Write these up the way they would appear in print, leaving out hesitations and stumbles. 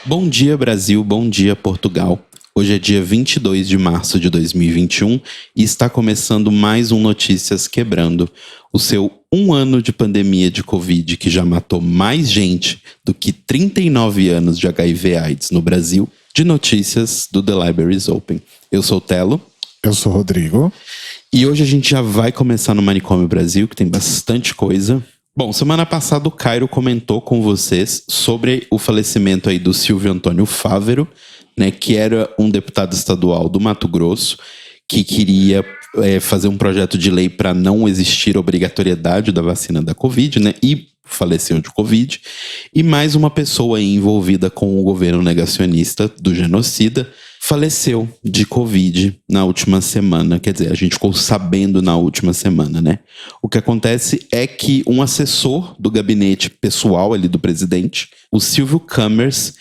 Bom dia, Brasil. Bom dia, Portugal. Hoje é dia 22 de março de 2021 e está começando mais um Notícias Quebrando, o seu 1 ano de pandemia de Covid que já matou mais gente do que 39 anos de HIV/AIDS no Brasil, de notícias do The Libraries Open. Eu sou o Telo. Eu sou o Rodrigo. E hoje a gente já vai começar no Manicômio Brasil, que tem bastante coisa. Bom, semana passada o Cairo comentou com vocês sobre o falecimento aí do Silvio Antônio Fávero, né, que era um deputado estadual do Mato Grosso, que queria fazer um projeto de lei para não existir obrigatoriedade da vacina da Covid, né, e faleceu de Covid. E mais uma pessoa aí envolvida com o governo negacionista do genocida faleceu de Covid na última semana. Quer dizer, a gente ficou sabendo na última semana, né? O que acontece é que um assessor do gabinete pessoal ali do presidente, o Silvio Cammers,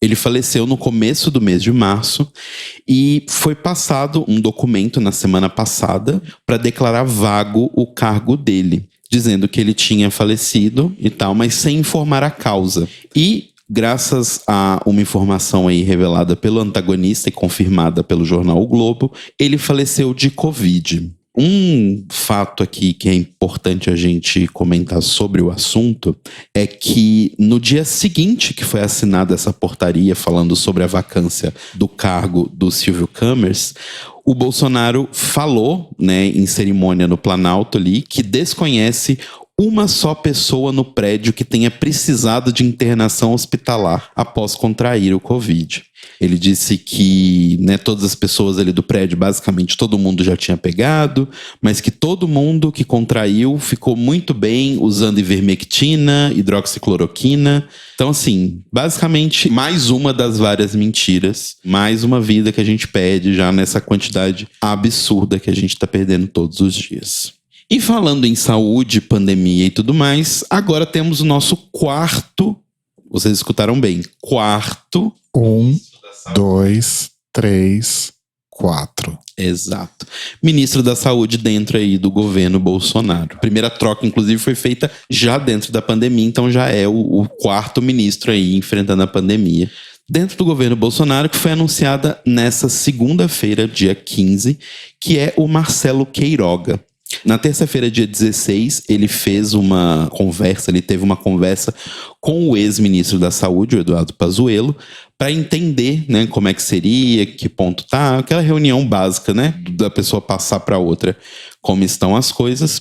ele faleceu no começo do mês de março e foi passado um documento na semana passada para declarar vago o cargo dele, dizendo que ele tinha falecido e tal, mas sem informar a causa. E graças a uma informação aí revelada pelo antagonista e confirmada pelo jornal O Globo, ele faleceu de Covid. Um fato aqui que é importante a gente comentar sobre o assunto é que no dia seguinte que foi assinada essa portaria falando sobre a vacância do cargo do Silvio Cammers, o Bolsonaro falou, né, em cerimônia no Planalto ali, que desconhece uma só pessoa no prédio que tenha precisado de internação hospitalar após contrair o Covid. Ele disse que, né, todas as pessoas ali do prédio, basicamente todo mundo já tinha pegado, mas que todo mundo que contraiu ficou muito bem usando ivermectina, hidroxicloroquina. Então, assim, basicamente mais uma das várias mentiras, mais uma vida que a gente perde já nessa quantidade absurda que a gente está perdendo todos os dias. E falando em saúde, pandemia e tudo mais, agora temos o nosso quarto, vocês escutaram bem, quarto... 1, 2, 3, 4. Exato. Ministro da Saúde dentro aí do governo Bolsonaro. A primeira troca, inclusive, foi feita já dentro da pandemia, então já é o quarto ministro aí enfrentando a pandemia. Dentro do governo Bolsonaro, que foi anunciada nessa segunda-feira, dia 15, que é o Marcelo Queiroga. Na terça-feira, dia 16, ele teve uma conversa com o ex-ministro da Saúde, o Eduardo Pazuello, para entender, né, como é que seria, que ponto tá, aquela reunião básica, né, da pessoa passar para outra como estão as coisas.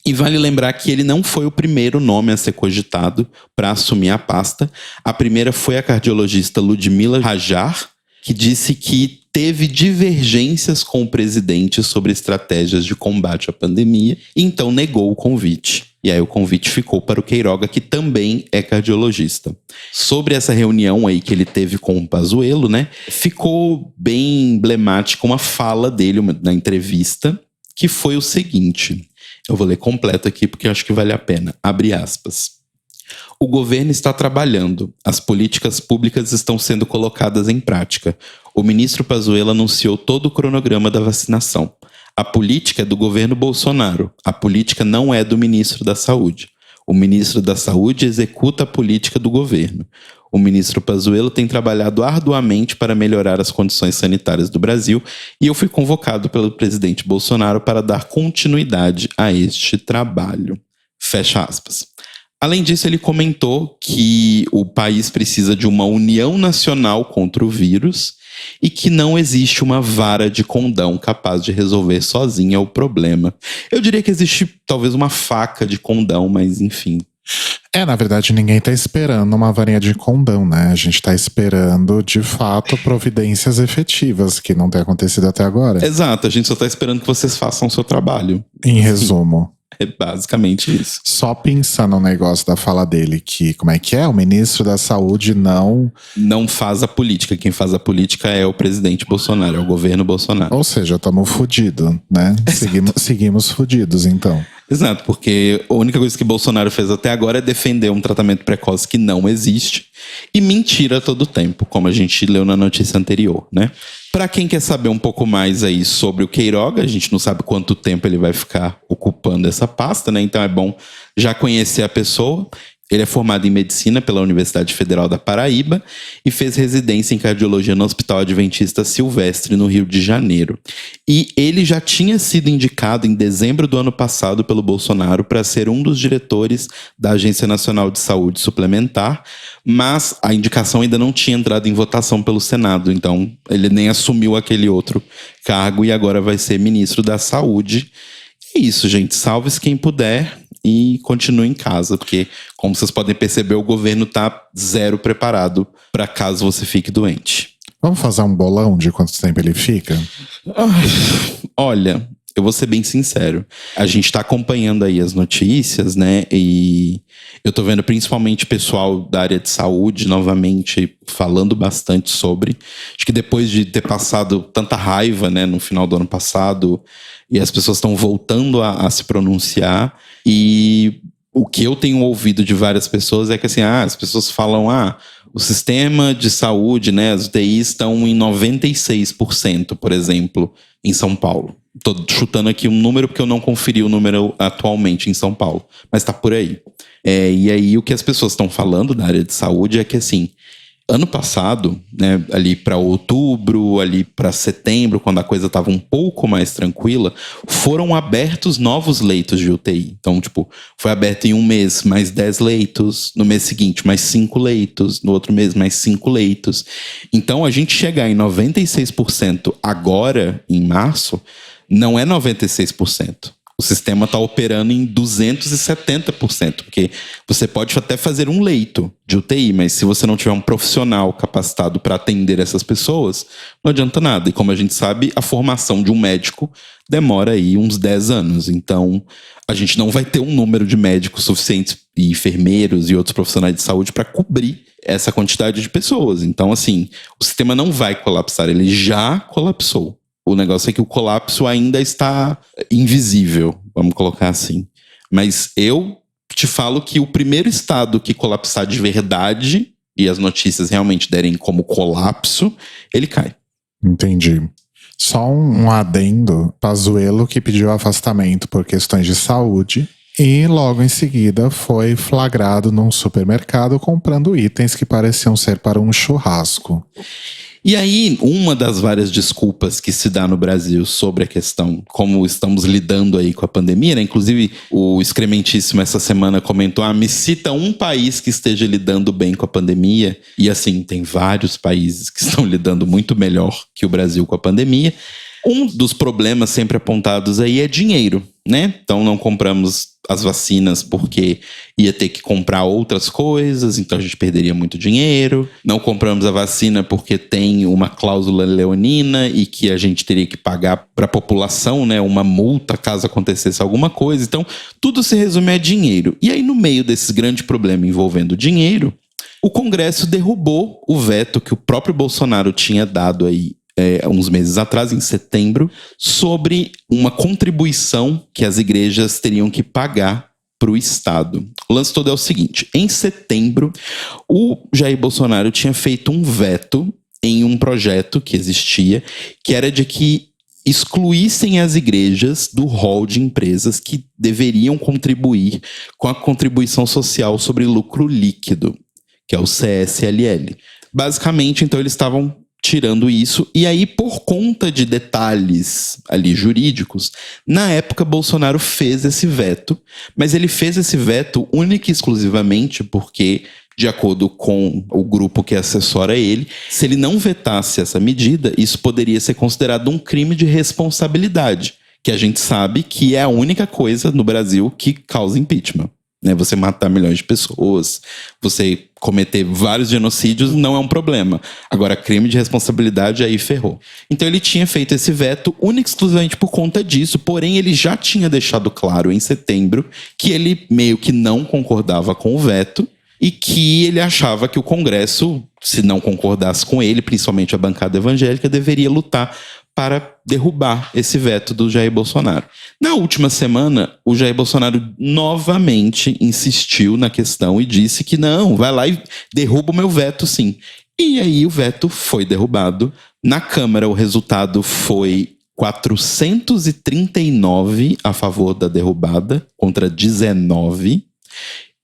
E vale lembrar que ele não foi o primeiro nome a ser cogitado para assumir a pasta. A primeira foi a cardiologista Ludmila Rajar, que disse que teve divergências com o presidente sobre estratégias de combate à pandemia, e então negou o convite. E aí o convite ficou para o Queiroga, que também é cardiologista. Sobre essa reunião aí que ele teve com o Pazuello, né, ficou bem emblemática uma fala dele na entrevista, que foi o seguinte. Eu vou ler completo aqui porque eu acho que vale a pena. Abre aspas. O governo está trabalhando, as políticas públicas estão sendo colocadas em prática. O ministro Pazuello anunciou todo o cronograma da vacinação. A política é do governo Bolsonaro, a política não é do ministro da Saúde. O ministro da Saúde executa a política do governo. O ministro Pazuello tem trabalhado arduamente para melhorar as condições sanitárias do Brasil e eu fui convocado pelo presidente Bolsonaro para dar continuidade a este trabalho. Fecha aspas. Além disso, ele comentou que o país precisa de uma união nacional contra o vírus e que não existe uma vara de condão capaz de resolver sozinha o problema. Eu diria que existe talvez uma faca de condão, mas enfim. Na verdade, ninguém tá esperando uma varinha de condão, né? A gente tá esperando, de fato, providências efetivas, que não tem acontecido até agora. Exato, a gente só tá esperando que vocês façam o seu trabalho. Em resumo. É basicamente isso. Só pensando no negócio da fala dele, que, como é que é? O ministro da Saúde não faz a política. Quem faz a política é o presidente Bolsonaro, é o governo Bolsonaro. Ou seja, estamos fodidos, né? Seguimos fodidos, então. Exato, porque a única coisa que Bolsonaro fez até agora é defender um tratamento precoce que não existe e mentir a todo tempo, como a gente leu na notícia anterior, né? Para quem quer saber um pouco mais aí sobre o Queiroga, a gente não sabe quanto tempo ele vai ficar ocupando essa pasta, né? Então é bom já conhecer a pessoa. Ele é formado em medicina pela Universidade Federal da Paraíba e fez residência em cardiologia no Hospital Adventista Silvestre, no Rio de Janeiro. E ele já tinha sido indicado em dezembro do ano passado pelo Bolsonaro para ser um dos diretores da Agência Nacional de Saúde Suplementar, mas a indicação ainda não tinha entrado em votação pelo Senado, então ele nem assumiu aquele outro cargo e agora vai ser ministro da Saúde. É isso, gente. Salve-se quem puder e continue em casa, porque, como vocês podem perceber, o governo tá zero preparado para caso você fique doente. Vamos fazer um bolão de quanto tempo ele fica? Olha, eu vou ser bem sincero. A gente tá acompanhando aí as notícias, né? E eu tô vendo principalmente pessoal da área de saúde novamente falando bastante sobre. Acho que depois de ter passado tanta raiva, né, no final do ano passado, e as pessoas estão voltando a se pronunciar. E o que eu tenho ouvido de várias pessoas é que assim, as pessoas falam, o sistema de saúde, né, as UTIs estão em 96%, por exemplo, em São Paulo. Tô chutando aqui um número porque eu não conferi o número atualmente em São Paulo, mas tá por aí. E aí o que as pessoas estão falando da área de saúde é que assim, ano passado, né, ali para outubro, ali para setembro, quando a coisa estava um pouco mais tranquila, foram abertos novos leitos de UTI. Então, tipo, foi aberto em um mês mais 10 leitos, no mês seguinte mais 5 leitos, no outro mês mais 5 leitos. Então, a gente chegar em 96% agora, em março, não é 96%. O sistema está operando em 270%, porque você pode até fazer um leito de UTI, mas se você não tiver um profissional capacitado para atender essas pessoas, não adianta nada. E como a gente sabe, a formação de um médico demora aí uns 10 anos. Então, a gente não vai ter um número de médicos suficientes e enfermeiros e outros profissionais de saúde para cobrir essa quantidade de pessoas. Então, assim, o sistema não vai colapsar, ele já colapsou. O negócio é que o colapso ainda está invisível, vamos colocar assim. Mas eu te falo que o primeiro estado que colapsar de verdade, e as notícias realmente derem como colapso, ele cai. Entendi. Só um adendo, Pazuello que pediu afastamento por questões de saúde e logo em seguida foi flagrado num supermercado comprando itens que pareciam ser para um churrasco. E aí, uma das várias desculpas que se dá no Brasil sobre a questão, como estamos lidando aí com a pandemia, né? Inclusive, o Excrementíssimo essa semana comentou, me cita um país que esteja lidando bem com a pandemia. E assim, tem vários países que estão lidando muito melhor que o Brasil com a pandemia. Um dos problemas sempre apontados aí é dinheiro, né? Então não compramos as vacinas porque ia ter que comprar outras coisas, então a gente perderia muito dinheiro. Não compramos a vacina porque tem uma cláusula leonina e que a gente teria que pagar para a população, né, uma multa caso acontecesse alguma coisa. Então tudo se resume a dinheiro. E aí no meio desse grande problema envolvendo dinheiro, o Congresso derrubou o veto que o próprio Bolsonaro tinha dado aí uns meses atrás, em setembro, sobre uma contribuição que as igrejas teriam que pagar para o Estado. O lance todo é o seguinte: em setembro, o Jair Bolsonaro tinha feito um veto em um projeto que existia, que era de que excluíssem as igrejas do rol de empresas que deveriam contribuir com a contribuição social sobre lucro líquido, que é o CSLL. Basicamente, então, eles estavam tirando isso, e aí por conta de detalhes ali jurídicos, na época Bolsonaro fez esse veto, mas ele fez esse veto única e exclusivamente porque, de acordo com o grupo que assessora ele, se ele não vetasse essa medida, isso poderia ser considerado um crime de responsabilidade, que a gente sabe que é a única coisa no Brasil que causa impeachment. Né, você matar milhões de pessoas, você cometer vários genocídios não é um problema. Agora, crime de responsabilidade, aí ferrou. Então ele tinha feito esse veto único e exclusivamente por conta disso, porém ele já tinha deixado claro em setembro que ele meio que não concordava com o veto e que ele achava que o Congresso, se não concordasse com ele, principalmente a bancada evangélica, deveria lutar para derrubar esse veto do Jair Bolsonaro. Na última semana, o Jair Bolsonaro novamente insistiu na questão e disse que não, vai lá e derruba o meu veto sim. E aí o veto foi derrubado. Na Câmara o resultado foi 439 a favor da derrubada contra 19.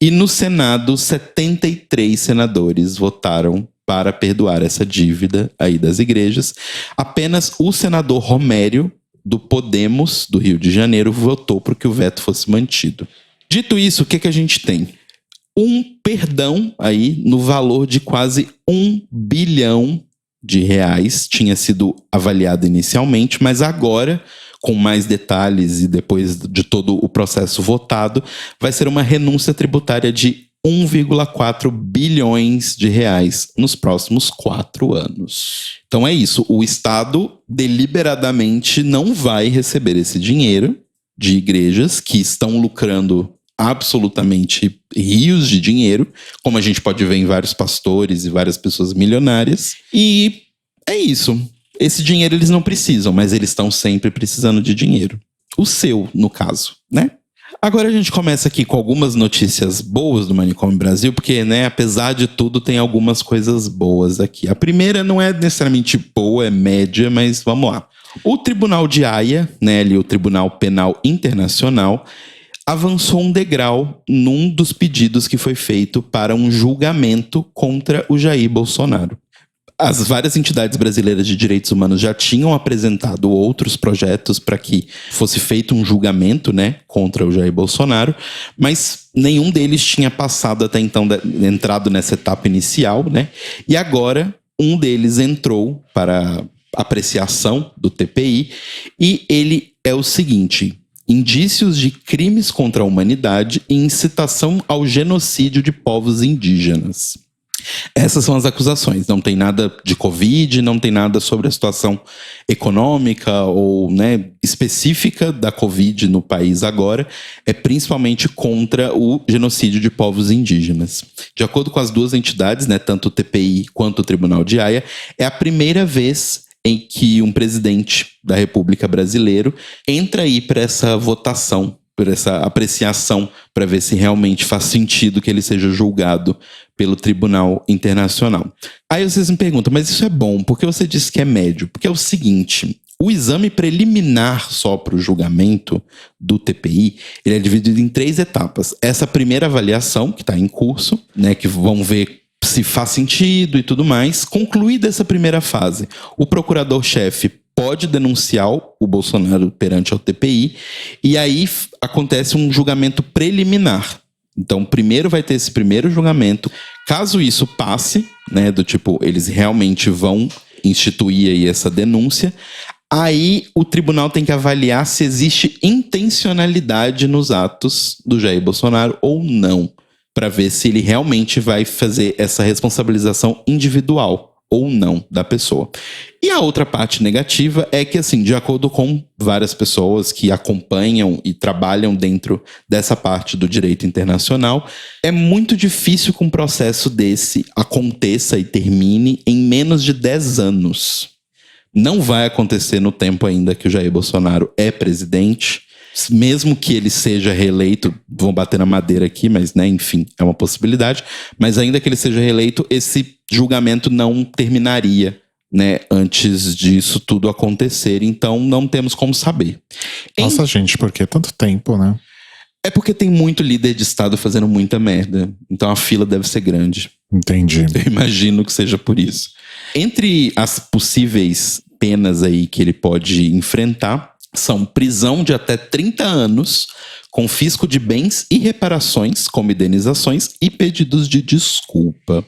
E no Senado, 73 senadores votaram para perdoar essa dívida aí das igrejas. Apenas o senador Romério, do Podemos, do Rio de Janeiro, votou para que o veto fosse mantido. Dito isso, o que a gente tem? Um perdão aí no valor de quase R$1 bilhão tinha sido avaliado inicialmente, mas agora, com mais detalhes e depois de todo o processo votado, vai ser uma renúncia tributária de R$1,4 bilhões nos próximos 4 anos. Então é isso, o Estado deliberadamente não vai receber esse dinheiro de igrejas que estão lucrando absolutamente rios de dinheiro, como a gente pode ver em vários pastores e várias pessoas milionárias. E é isso. Esse dinheiro eles não precisam, mas eles estão sempre precisando de dinheiro. O seu, no caso, né? Agora a gente começa aqui com algumas notícias boas do Manicômio Brasil, porque, né, apesar de tudo, tem algumas coisas boas aqui. A primeira não é necessariamente boa, é média, mas vamos lá. O Tribunal de Haia, né, ali, o Tribunal Penal Internacional, avançou um degrau num dos pedidos que foi feito para um julgamento contra o Jair Bolsonaro. As várias entidades brasileiras de direitos humanos já tinham apresentado outros projetos para que fosse feito um julgamento, né, contra o Jair Bolsonaro, mas nenhum deles tinha passado até então, entrado nessa etapa inicial, né? E agora um deles entrou para apreciação do TPI e ele é o seguinte: indícios de crimes contra a humanidade e incitação ao genocídio de povos indígenas. Essas são as acusações. Não tem nada de Covid, não tem nada sobre a situação econômica ou, né, específica da Covid no país agora. É principalmente contra o genocídio de povos indígenas. De acordo com as duas entidades, né, tanto o TPI quanto o Tribunal de Haia, é a primeira vez em que um presidente da República Brasileira entra aí para essa votação, por essa apreciação, para ver se realmente faz sentido que ele seja julgado pelo Tribunal Internacional. Aí vocês me perguntam, mas isso é bom, por que você disse que é médio? Porque é o seguinte: o exame preliminar só para o julgamento do TPI, ele é dividido em 3 etapas. Essa primeira avaliação, que está em curso, né, que vão ver se faz sentido e tudo mais. Concluída essa primeira fase, o procurador-chefe pode denunciar o Bolsonaro perante o TPI e aí acontece um julgamento preliminar. Então, primeiro vai ter esse primeiro julgamento. Caso isso passe, né, do tipo, eles realmente vão instituir aí essa denúncia, aí o tribunal tem que avaliar se existe intencionalidade nos atos do Jair Bolsonaro ou não, para ver se ele realmente vai fazer essa responsabilização individual ou não da pessoa. E a outra parte negativa é que, assim, de acordo com várias pessoas que acompanham e trabalham dentro dessa parte do direito internacional, é muito difícil que um processo desse aconteça e termine em menos de 10 anos. Não vai acontecer no tempo ainda que o Jair Bolsonaro é presidente. Mesmo que ele seja reeleito, vão bater na madeira aqui, mas, né, enfim, é uma possibilidade. Mas ainda que ele seja reeleito, esse julgamento não terminaria, né, antes disso tudo acontecer. Então, não temos como saber. Nossa, gente, por que tanto tempo, né? É porque tem muito líder de Estado fazendo muita merda. Então, a fila deve ser grande. Entendi. Eu imagino que seja por isso. Entre as possíveis penas aí que ele pode enfrentar, são prisão de até 30 anos, confisco de bens e reparações, como indenizações e pedidos de desculpa.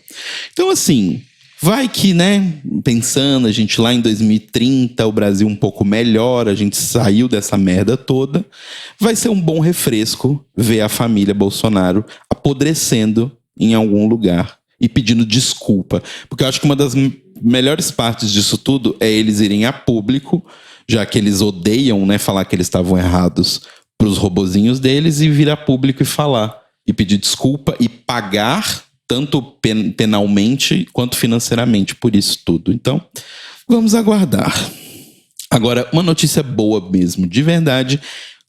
Então, assim, vai que, né, pensando, a gente lá em 2030, o Brasil um pouco melhor, a gente saiu dessa merda toda, vai ser um bom refresco ver a família Bolsonaro apodrecendo em algum lugar e pedindo desculpa. Porque eu acho que uma das melhores partes disso tudo é eles irem a público, já que eles odeiam, né, falar que eles estavam errados pros robozinhos deles, e vir a público e falar, e pedir desculpa e pagar tanto penalmente quanto financeiramente por isso tudo. Então, vamos aguardar. Agora, uma notícia boa mesmo, de verdade.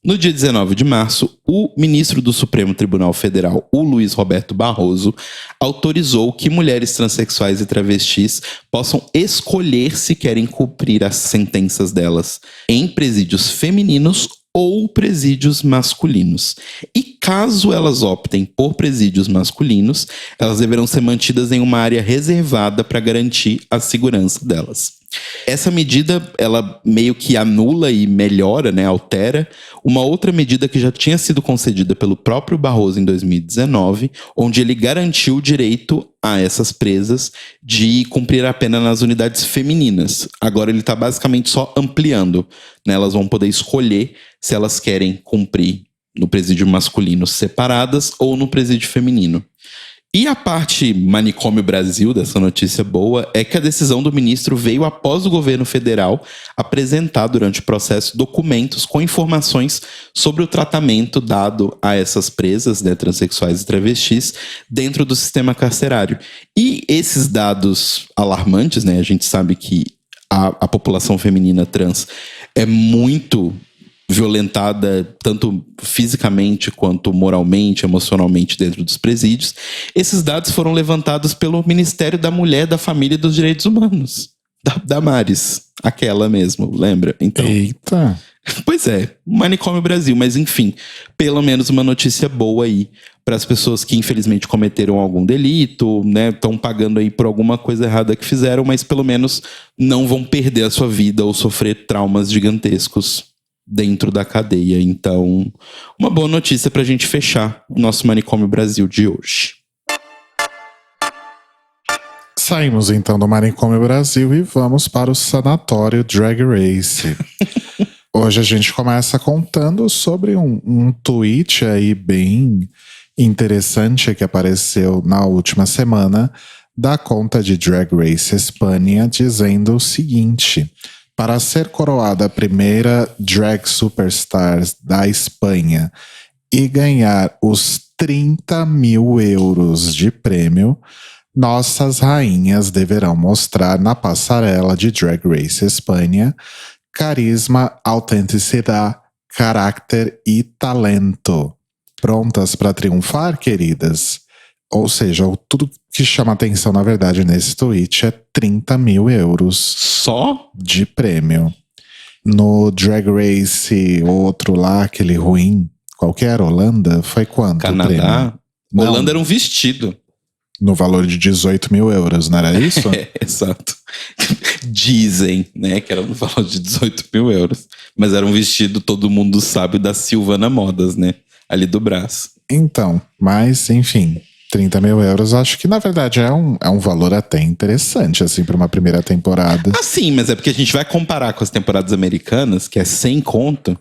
No dia 19 de março, o ministro do Supremo Tribunal Federal, o Luiz Roberto Barroso, autorizou que mulheres transexuais e travestis possam escolher se querem cumprir as sentenças delas em presídios femininos ou presídios masculinos. E caso elas optem por presídios masculinos, elas deverão ser mantidas em uma área reservada para garantir a segurança delas. Essa medida, ela meio que anula e melhora, né, altera, uma outra medida que já tinha sido concedida pelo próprio Barroso em 2019, onde ele garantiu o direito a essas presas de cumprir a pena nas unidades femininas. Agora ele está basicamente só ampliando, né, elas vão poder escolher se elas querem cumprir no presídio masculino separadas ou no presídio feminino. E a parte Manicômio Brasil dessa notícia boa é que a decisão do ministro veio após o governo federal apresentar durante o processo documentos com informações sobre o tratamento dado a essas presas, né, transexuais e travestis, dentro do sistema carcerário. E esses dados alarmantes, né, a gente sabe que a população feminina trans é muito violentada tanto fisicamente quanto moralmente, emocionalmente dentro dos presídios. Esses dados foram levantados pelo Ministério da Mulher, da Família e dos Direitos Humanos. Da Damares, aquela mesmo, lembra? Então, eita! Pois é, Manicômio Brasil, mas enfim, pelo menos uma notícia boa aí para as pessoas que infelizmente cometeram algum delito, né, estão pagando aí por alguma coisa errada que fizeram, mas pelo menos não vão perder a sua vida ou sofrer traumas gigantescos dentro da cadeia. Então, uma boa notícia pra gente fechar o nosso Manicômio Brasil de hoje. Saímos então do Manicômio Brasil e vamos para o Sanatório Drag Race. Hoje a gente começa contando sobre um tweet aí bem interessante que apareceu na última semana da conta de Drag Race Espanha, dizendo o seguinte: para ser coroada a primeira drag superstar da Espanha e ganhar os 30 mil euros de prêmio, nossas rainhas deverão mostrar na passarela de Drag Race Espanha carisma, autenticidade, caráter e talento. Prontas para triunfar, queridas? Ou seja, tudo que chama atenção, na verdade, nesse tweet é 30 mil euros só de prêmio. No Drag Race, outro lá, aquele ruim, qualquer Holanda, foi quanto? Canadá? Holanda era um vestido. No valor de 18 mil euros, não era isso? É, exato. Dizem, né, que era no valor de 18 mil euros. Mas era um vestido, todo mundo sabe, da Silvana Modas, né? Ali do braço. Então, mas, enfim, 30 mil euros, acho que na verdade é um valor até interessante, assim, para uma primeira temporada. Ah, sim, mas é porque a gente vai comparar com as temporadas americanas, que é 100 conto.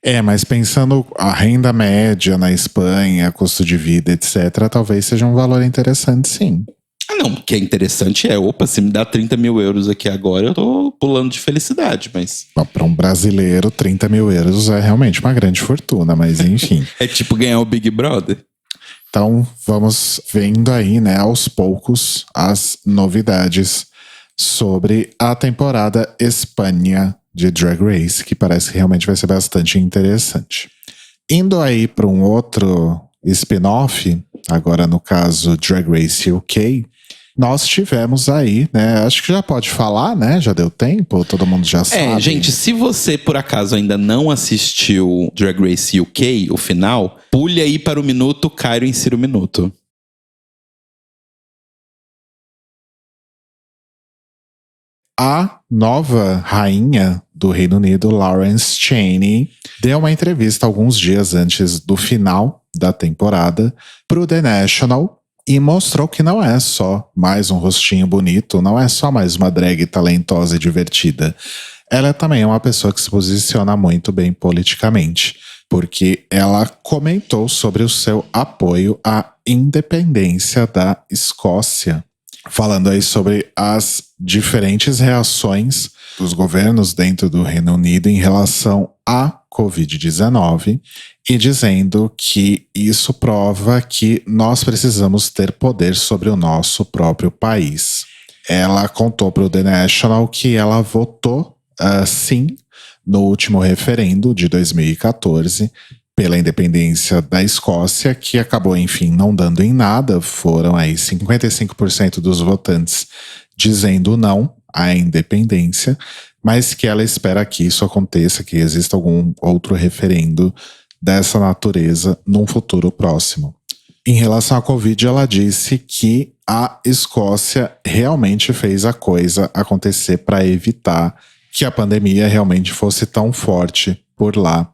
É, mas pensando a renda média na Espanha, custo de vida, etc., talvez seja um valor interessante, sim. Ah, não, o que é interessante é, opa, se me dá 30 mil euros aqui agora, eu tô pulando de felicidade, mas... Para um brasileiro, 30 mil euros é realmente uma grande fortuna, mas enfim. É tipo ganhar o Big Brother. Então, vamos vendo aí, né, aos poucos, as novidades sobre a temporada Espanha de Drag Race, que parece que realmente vai ser bastante interessante. Indo aí para um outro spin-off, agora no caso Drag Race UK, nós tivemos aí, né, acho que já pode falar, né, já deu tempo, todo mundo já sabe. É, gente, se você por acaso ainda não assistiu Drag Race UK, o final, pule aí para o minuto, Cairo insira o minuto. A nova rainha do Reino Unido, Lawrence Chaney, deu uma entrevista alguns dias antes do final da temporada para o The National e mostrou que não é só mais um rostinho bonito, não é só mais uma drag talentosa e divertida. Ela também é uma pessoa que se posiciona muito bem politicamente, porque ela comentou sobre o seu apoio à independência da Escócia, falando aí sobre as diferentes reações dos governos dentro do Reino Unido em relação à Covid-19 e dizendo que isso prova que nós precisamos ter poder sobre o nosso próprio país. Ela contou para o The National que ela votou sim no último referendo de 2014 pela independência da Escócia, que acabou, enfim, não dando em nada. Foram aí 55% dos votantes dizendo não à independência, mas que ela espera que isso aconteça, que exista algum outro referendo dessa natureza num futuro próximo. Em relação à Covid, ela disse que a Escócia realmente fez a coisa acontecer para evitar que a pandemia realmente fosse tão forte por lá.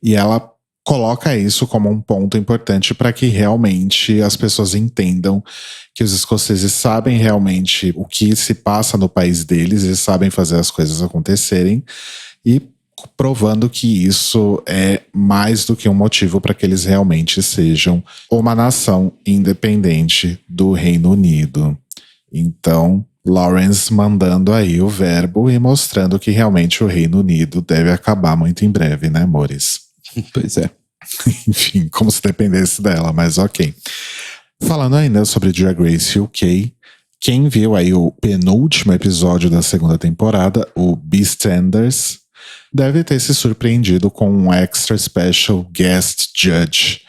E ela coloca isso como um ponto importante para que realmente as pessoas entendam que os escoceses sabem realmente o que se passa no país deles e sabem fazer as coisas acontecerem, e provando que isso é mais do que um motivo para que eles realmente sejam uma nação independente do Reino Unido. Então, Lawrence mandando aí o verbo e mostrando que realmente o Reino Unido deve acabar muito em breve, né, amores? Pois é. Enfim, como se dependesse dela, mas ok. Falando ainda sobre Drag Race UK, quem viu aí o penúltimo episódio da segunda temporada, o Beastenders, deve ter se surpreendido com um extra special guest judge,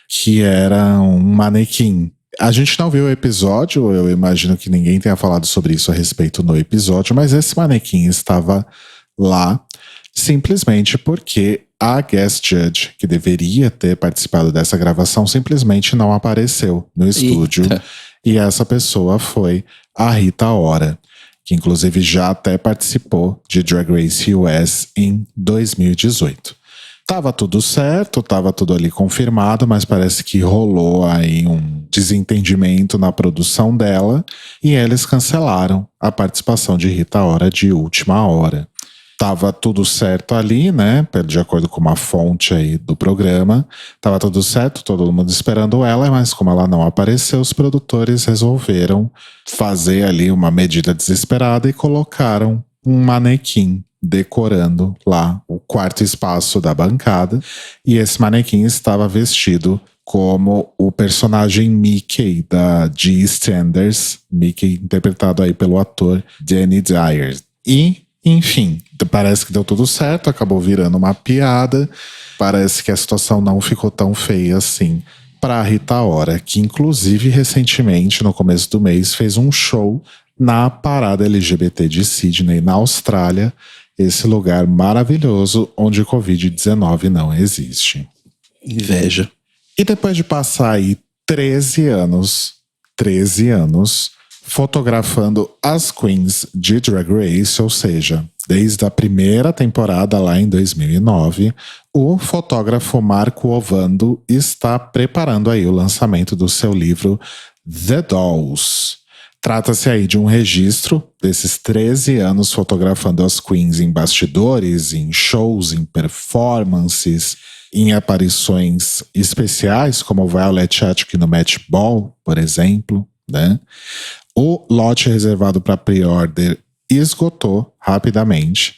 que era um manequim. A gente não viu o episódio, eu imagino que ninguém tenha falado sobre isso a respeito no episódio, mas esse manequim estava lá simplesmente porque a guest judge, que deveria ter participado dessa gravação, simplesmente não apareceu no estúdio. Eita. E essa pessoa foi a Rita Ora, que inclusive já até participou de Drag Race US em 2018. Tava tudo certo, tava tudo ali confirmado, mas parece que rolou aí um desentendimento na produção dela e eles cancelaram a participação de Rita Ora de última hora. Tava tudo certo ali, né? De acordo com uma fonte aí do programa. Tava tudo certo, todo mundo esperando ela, mas como ela não apareceu, os produtores resolveram fazer ali uma medida desesperada e colocaram um manequim decorando lá o quarto espaço da bancada. E esse manequim estava vestido como o personagem Mickey de EastEnders, Mickey interpretado aí pelo ator Danny Dyer. E enfim, parece que deu tudo certo, acabou virando uma piada. Parece que a situação não ficou tão feia assim para Rita Ora, que inclusive recentemente, no começo do mês, fez um show na parada LGBT de Sydney, na Austrália, esse lugar maravilhoso onde Covid-19 não existe. Inveja. E depois de passar aí 13 anos fotografando as queens de Drag Race, ou seja, desde a primeira temporada lá em 2009, o fotógrafo Marco Ovando está preparando aí o lançamento do seu livro The Dolls. Trata-se aí de um registro desses 13 anos fotografando as queens em bastidores, em shows, em performances, em aparições especiais, como Violet Chachki no Met Ball, por exemplo, né? O lote reservado para pre-order esgotou rapidamente,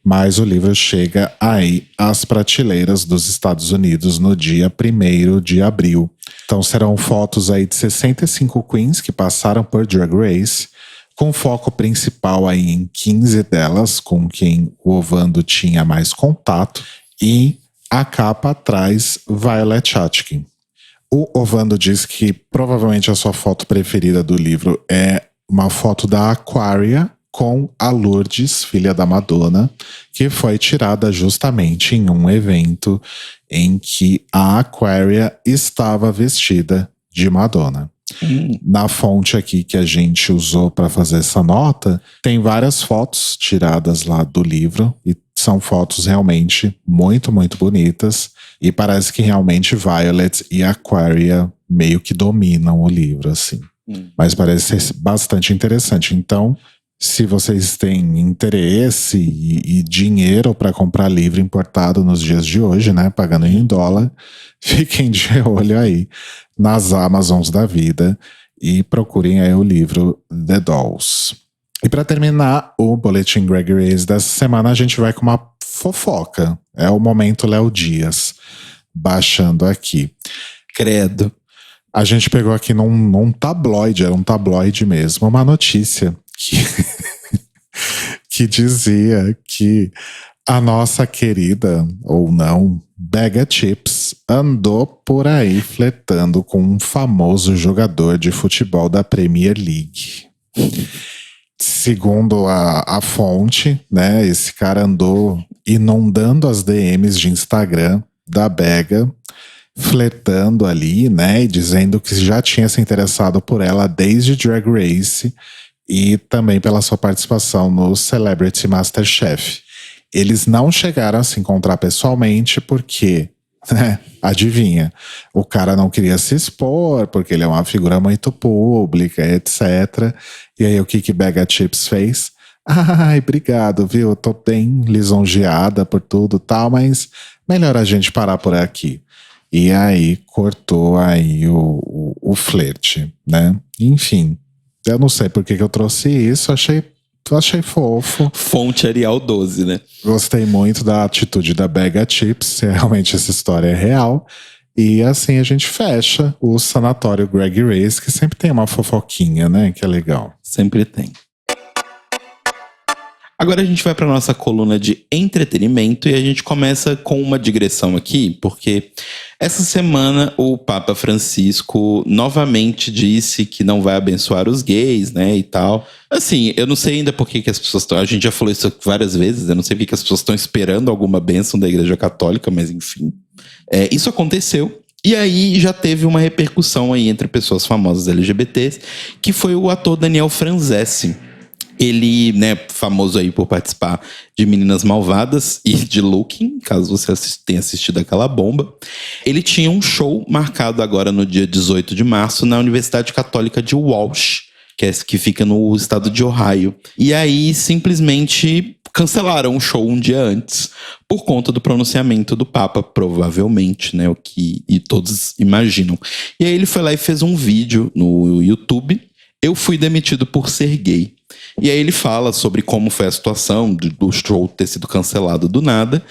mas o livro chega aí às prateleiras dos Estados Unidos no dia 1º de abril. Então serão fotos aí de 65 queens que passaram por Drag Race, com foco principal aí em 15 delas, com quem o Ovando tinha mais contato, e a capa atrás Violet Chachki. O Ovando diz que provavelmente a sua foto preferida do livro é uma foto da Aquaria com a Lourdes, filha da Madonna, que foi tirada justamente em um evento em que a Aquaria estava vestida de Madonna. Na fonte aqui que a gente usou para fazer essa nota, tem várias fotos tiradas lá do livro e são fotos realmente muito, muito bonitas. E parece que realmente Violet e Aquaria meio que dominam o livro, assim. Mas parece ser bastante interessante. Então, se vocês têm interesse e dinheiro para comprar livro importado nos dias de hoje, né, pagando em dólar, fiquem de olho aí nas Amazons da vida e procurem aí o livro The Dolls. E para terminar o Boletim Drag Race dessa semana, a gente vai com uma fofoca. É o momento Léo Dias, baixando aqui. Credo. A gente pegou aqui num tabloide, era um tabloide mesmo, uma notícia que dizia que a nossa querida, ou não, Baga Chips andou por aí flertando com um famoso jogador de futebol da Premier League. Segundo a fonte, né, esse cara andou inundando as DMs de Instagram da Becca, flertando ali, né, e dizendo que já tinha se interessado por ela desde Drag Race e também pela sua participação no Celebrity MasterChef. Eles não chegaram a se encontrar pessoalmente porque, né, adivinha, o cara não queria se expor porque ele é uma figura muito pública, etc. E aí o que Becca Chips fez? Ai, obrigado, viu? Eu tô bem lisonjeada por tudo e tal, mas melhor a gente parar por aqui. E aí cortou aí o flerte, né? Enfim, eu não sei por que eu trouxe isso, achei fofo. Fonte Arial 12, né? Gostei muito da atitude da Becca Chips, realmente essa história é real. E assim a gente fecha o Sanatório Greg Race, que sempre tem uma fofoquinha, né? Que é legal. Sempre tem. Agora a gente vai para nossa coluna de entretenimento e a gente começa com uma digressão aqui, porque essa semana o Papa Francisco novamente disse que não vai abençoar os gays, né, e tal. Assim, eu não sei ainda por que as pessoas estão... A gente já falou isso várias vezes, eu não sei por que as pessoas estão esperando alguma bênção da Igreja Católica, mas enfim. Isso aconteceu. E aí já teve uma repercussão aí entre pessoas famosas LGBTs, que foi o ator Daniel Franzese. Ele, né, famoso aí por participar de Meninas Malvadas e de Looking, caso você tenha assistido aquela bomba. Ele tinha um show marcado agora no dia 18 de março na Universidade Católica de Walsh, que fica no estado de Ohio. E aí, simplesmente cancelaram o show um dia antes, por conta do pronunciamento do Papa, provavelmente, né, e todos imaginam. E aí ele foi lá e fez um vídeo no YouTube, Eu fui demitido por ser gay. E aí ele fala sobre como foi a situação do show ter sido cancelado do nada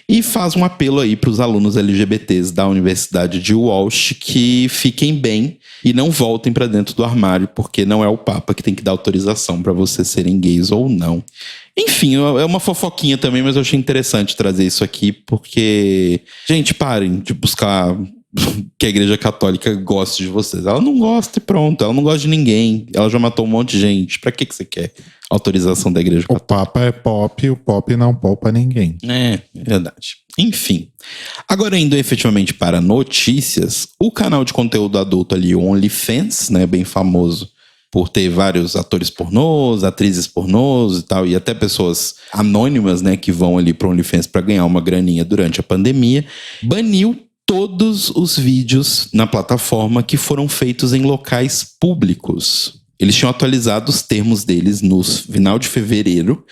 e faz um apelo aí para os alunos LGBTs da Universidade de Walsh que fiquem bem e não voltem para dentro do armário, porque não é o Papa que tem que dar autorização para vocês serem gays ou não. Enfim, é uma fofoquinha também, mas eu achei interessante trazer isso aqui, porque, gente, parem de buscar que a Igreja Católica goste de vocês. Ela não gosta e pronto, ela não gosta de ninguém. Ela já matou um monte de gente. Pra que você quer autorização da Igreja Católica? O Papa é pop e o pop não poupa ninguém. É verdade. Enfim. Agora indo efetivamente para notícias, o canal de conteúdo adulto ali, o OnlyFans, né, bem famoso por ter vários atores pornôs, atrizes pornôs e tal, e até pessoas anônimas, né, que vão ali pro OnlyFans para ganhar uma graninha durante a pandemia, baniu todos os vídeos na plataforma que foram feitos em locais públicos. Eles tinham atualizado os termos deles no final de fevereiro,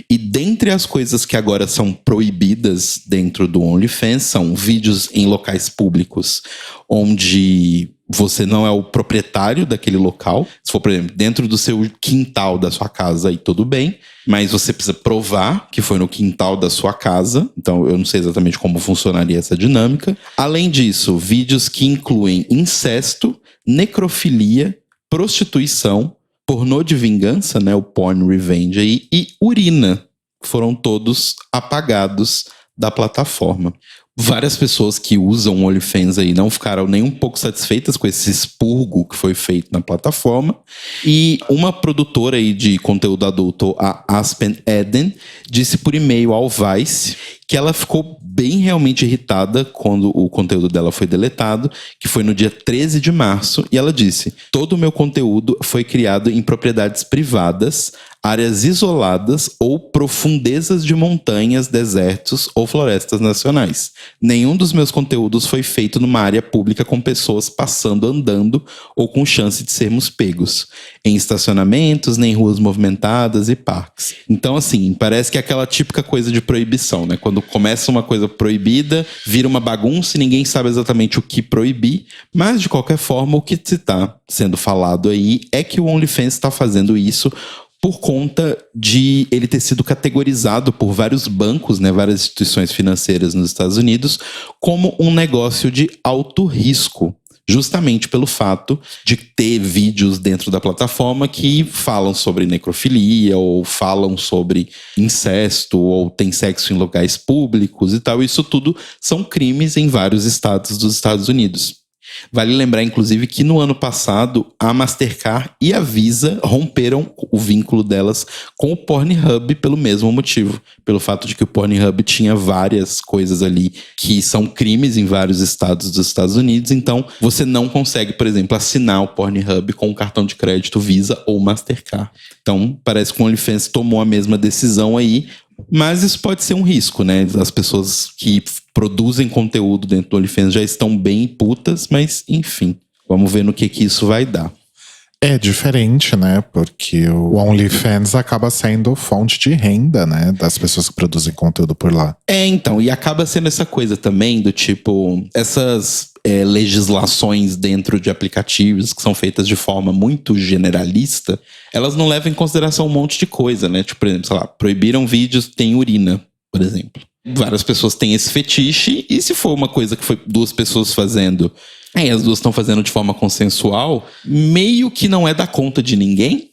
e dentre as coisas que agora são proibidas dentro do OnlyFans são vídeos em locais públicos onde você não é o proprietário daquele local. Se for, por exemplo, dentro do seu quintal da sua casa, aí tudo bem, mas você precisa provar que foi no quintal da sua casa. Então eu não sei exatamente como funcionaria essa dinâmica. Além disso, vídeos que incluem incesto, necrofilia, prostituição, pornô de vingança, né, o porn revenge aí, e urina, foram todos apagados da plataforma. Várias pessoas que usam o OnlyFans aí não ficaram nem um pouco satisfeitas com esse expurgo que foi feito na plataforma. E uma produtora aí de conteúdo adulto, a Aspen Eden, disse por e-mail ao Vice que ela ficou bem realmente irritada quando o conteúdo dela foi deletado, que foi no dia 13 de março, e ela disse: todo o meu conteúdo foi criado em propriedades privadas, áreas isoladas ou profundezas de montanhas, desertos ou florestas nacionais. Nenhum dos meus conteúdos foi feito numa área pública com pessoas passando, andando ou com chance de sermos pegos, em estacionamentos, nem ruas movimentadas e parques. Então, assim, parece que é aquela típica coisa de proibição, né? Quando começa uma coisa proibida, vira uma bagunça e ninguém sabe exatamente o que proibir, mas de qualquer forma o que está sendo falado aí é que o OnlyFans está fazendo isso por conta de ele ter sido categorizado por vários bancos, né, várias instituições financeiras nos Estados Unidos, como um negócio de alto risco. Justamente pelo fato de ter vídeos dentro da plataforma que falam sobre necrofilia, ou falam sobre incesto, ou tem sexo em locais públicos e tal. Isso tudo são crimes em vários estados dos Estados Unidos. Vale lembrar, inclusive, que no ano passado a Mastercard e a Visa romperam o vínculo delas com o Pornhub pelo mesmo motivo. Pelo fato de que o Pornhub tinha várias coisas ali que são crimes em vários estados dos Estados Unidos. Então, você não consegue, por exemplo, assinar o Pornhub com um cartão de crédito Visa ou Mastercard. Então, parece que o OnlyFans tomou a mesma decisão aí. Mas isso pode ser um risco, né? As pessoas que produzem conteúdo dentro do OnlyFans já estão bem putas, mas enfim, vamos ver no que isso vai dar. É diferente, né? Porque o OnlyFans acaba sendo fonte de renda, né? Das pessoas que produzem conteúdo por lá. Então, e acaba sendo essa coisa também do tipo, essas legislações dentro de aplicativos que são feitas de forma muito generalista, elas não levam em consideração um monte de coisa, né? Tipo, por exemplo, sei lá, proibiram vídeos que tem urina, por exemplo. Várias pessoas têm esse fetiche, e se for uma coisa que foi 2 pessoas fazendo, e as 2 estão fazendo de forma consensual, meio que não é da conta de ninguém,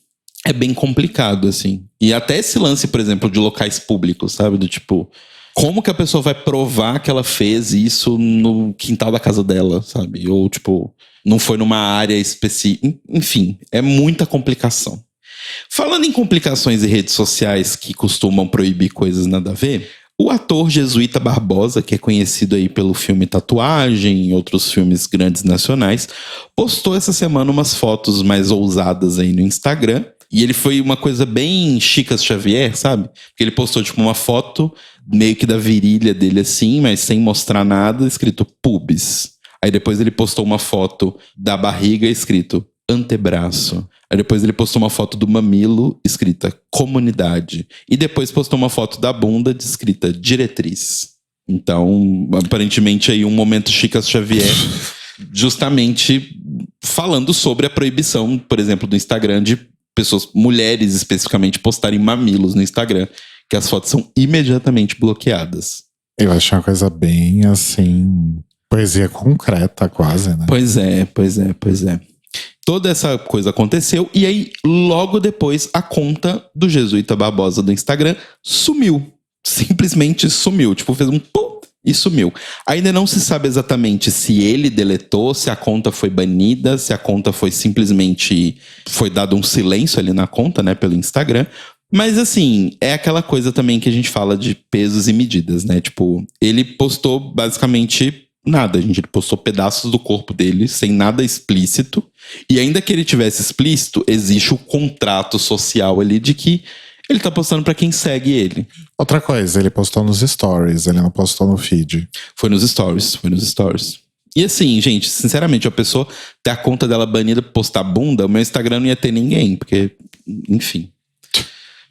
é bem complicado, assim. E até esse lance, por exemplo, de locais públicos, sabe? Do tipo, como que a pessoa vai provar que ela fez isso no quintal da casa dela, sabe? Ou, tipo, não foi numa área específica. Enfim, é muita complicação. Falando em complicações em redes sociais que costumam proibir coisas nada a ver, o ator Jesuíta Barbosa, que é conhecido aí pelo filme Tatuagem e outros filmes grandes nacionais, postou essa semana umas fotos mais ousadas aí no Instagram. E ele foi uma coisa bem Chicas Xavier, sabe? Porque ele postou tipo uma foto meio que da virilha dele assim, mas sem mostrar nada, escrito pubis. Aí depois ele postou uma foto da barriga escrito antebraço. Aí depois ele postou uma foto do mamilo escrita comunidade. E depois postou uma foto da bunda escrita diretriz. Então, aparentemente aí um momento Chicas Xavier justamente falando sobre a proibição, por exemplo, do Instagram de pessoas, mulheres especificamente, postarem mamilos no Instagram, que as fotos são imediatamente bloqueadas. Eu acho uma coisa bem, assim, poesia concreta quase, né? Pois é. Toda essa coisa aconteceu e aí, logo depois, a conta do Jesuíta Barbosa do Instagram sumiu. Simplesmente sumiu. Tipo, fez um pum e sumiu. Ainda não se sabe exatamente se ele deletou, se a conta foi banida, se a conta foi simplesmente... Foi dado um silêncio ali na conta, né, pelo Instagram. Mas assim, é aquela coisa também que a gente fala de pesos e medidas, né? Tipo, ele postou basicamente nada, gente. Ele postou pedaços do corpo dele, sem nada explícito. E ainda que ele tivesse explícito, existe o contrato social ali de que ele tá postando pra quem segue ele. Outra coisa, ele postou nos stories, ele não postou no feed. Foi nos stories. E assim, gente, sinceramente, a pessoa ter a conta dela banida por postar bunda, o meu Instagram não ia ter ninguém, porque,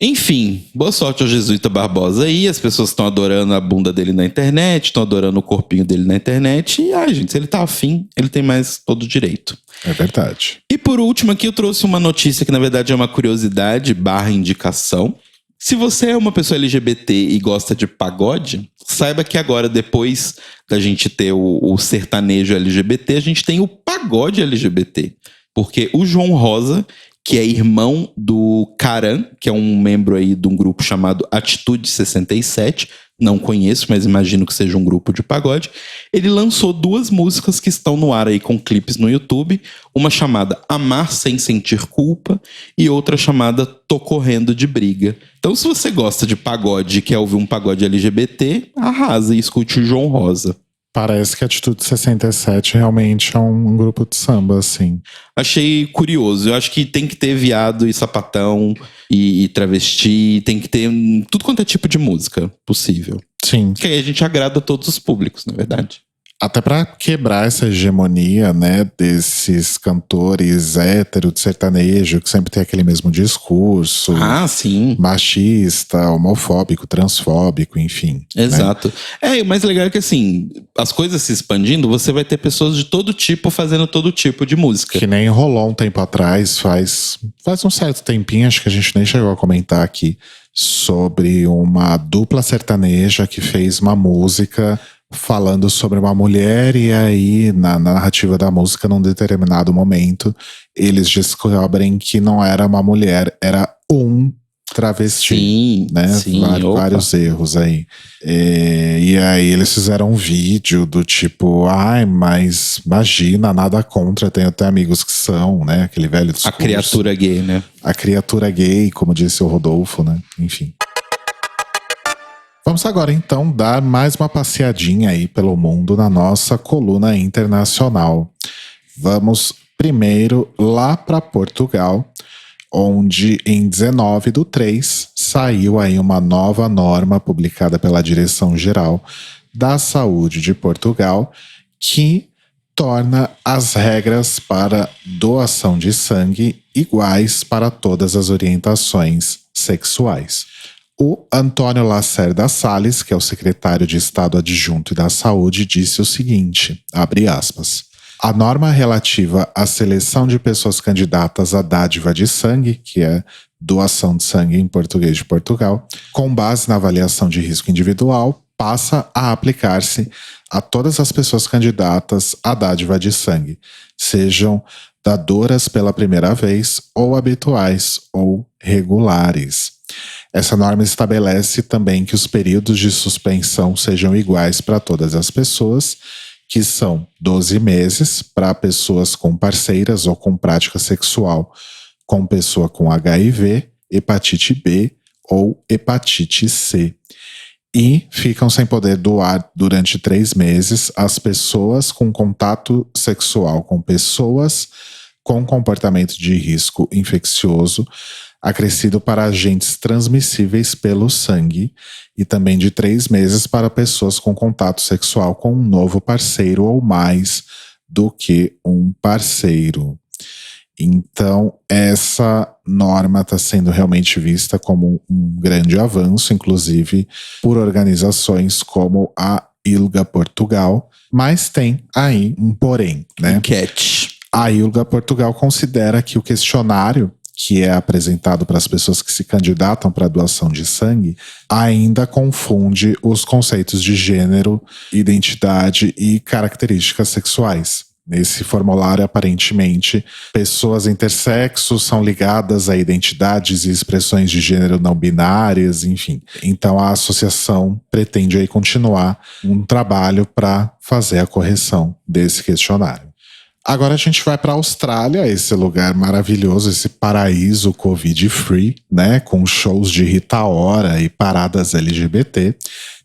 Enfim, boa sorte ao Jesuíta Barbosa aí. As pessoas estão adorando a bunda dele na internet, estão adorando o corpinho dele na internet. E, gente, se ele tá afim, ele tem mais todo o direito. É verdade. E por último aqui eu trouxe uma notícia que na verdade é uma curiosidade / indicação. Se você é uma pessoa LGBT e gosta de pagode, saiba que agora, depois da gente ter o sertanejo LGBT, a gente tem o pagode LGBT. Porque o João Rosa, que é irmão do Karan, que é um membro aí de um grupo chamado Atitude 67, não conheço, mas imagino que seja um grupo de pagode, ele lançou 2 músicas que estão no ar aí com clipes no YouTube, uma chamada Amar Sem Sentir Culpa e outra chamada Tô Correndo de Briga. Então, se você gosta de pagode e quer ouvir um pagode LGBT, arrasa e escute o João Rosa. Parece que a Atitude 67 realmente é um grupo de samba, assim. Achei curioso. Eu acho que tem que ter viado e sapatão e travesti. Tem que ter tudo quanto é tipo de música possível. Sim. Que aí a gente agrada a todos os públicos, na verdade. Até pra quebrar essa hegemonia, né, desses cantores héteros de sertanejo, que sempre tem aquele mesmo discurso. Ah, sim. Machista, homofóbico, transfóbico, enfim. Exato. Né? O mais legal é que, assim, as coisas se expandindo, você vai ter pessoas de todo tipo fazendo todo tipo de música. Que nem rolou um tempo atrás, faz um certo tempinho, acho que a gente nem chegou a comentar aqui, sobre uma dupla sertaneja que fez uma música falando sobre uma mulher, e aí na narrativa da música, num determinado momento, eles descobrem que não era uma mulher, era um travesti. Sim, né? sim, Vários erros aí. E aí eles fizeram um vídeo do tipo, ai, mas imagina, nada contra, tenho até amigos que são, né? Aquele velho discurso. A criatura gay, né? A criatura gay, como disse o Rodolfo, né? Enfim. Vamos agora, então, dar mais uma passeadinha aí pelo mundo na nossa coluna internacional. Vamos primeiro lá para Portugal, onde em 19/3 saiu aí uma nova norma publicada pela Direção-Geral da Saúde de Portugal, que torna as regras para doação de sangue iguais para todas as orientações sexuais. O Antônio Lacerda Salles, que é o secretário de Estado adjunto da Saúde, disse o seguinte, abre aspas, a norma relativa à seleção de pessoas candidatas à dádiva de sangue, que é doação de sangue em português de Portugal, com base na avaliação de risco individual, passa a aplicar-se a todas as pessoas candidatas à dádiva de sangue, sejam dadoras pela primeira vez ou habituais ou regulares. Essa norma estabelece também que os períodos de suspensão sejam iguais para todas as pessoas, que são 12 meses para pessoas com parceiras ou com prática sexual com pessoa com HIV, hepatite B ou hepatite C. E ficam sem poder doar durante 3 meses as pessoas com contato sexual com pessoas com comportamento de risco infeccioso acrescido para agentes transmissíveis pelo sangue e também de 3 meses para pessoas com contato sexual com um novo parceiro ou mais do que um parceiro. Então, essa norma está sendo realmente vista como um grande avanço, inclusive por organizações como a ILGA Portugal, mas tem aí um porém, né? Catch. A ILGA Portugal considera que o questionário que é apresentado para as pessoas que se candidatam para a doação de sangue, ainda confunde os conceitos de gênero, identidade e características sexuais. Nesse formulário, aparentemente, pessoas intersexos são ligadas a identidades e expressões de gênero não binárias, enfim. Então a associação pretende aí continuar um trabalho para fazer a correção desse questionário. Agora a gente vai para a Austrália, esse lugar maravilhoso, esse paraíso Covid-free, né, com shows de Rita Ora e paradas LGBT,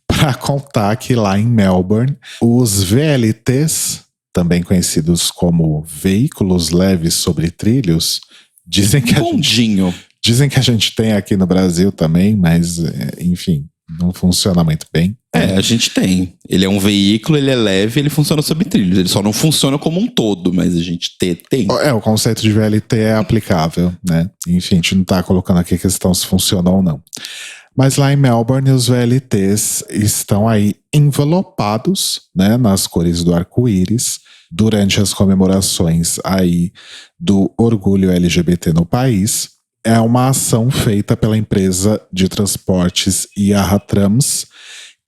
para contar que lá em Melbourne, os VLTs, também conhecidos como veículos leves sobre trilhos, dizem que a gente tem aqui no Brasil também, mas enfim, não funciona muito bem. A gente tem. Ele é um veículo, ele é leve, ele funciona sobre trilhos. Ele só não funciona como um todo, mas a gente tem. O conceito de VLT é aplicável, né? Enfim, a gente não tá colocando aqui a questão se funciona ou não. Mas lá em Melbourne, os VLTs estão aí envelopados, né, nas cores do arco-íris, durante as comemorações aí do orgulho LGBT no país. É uma ação feita pela empresa de transportes Yara Trams,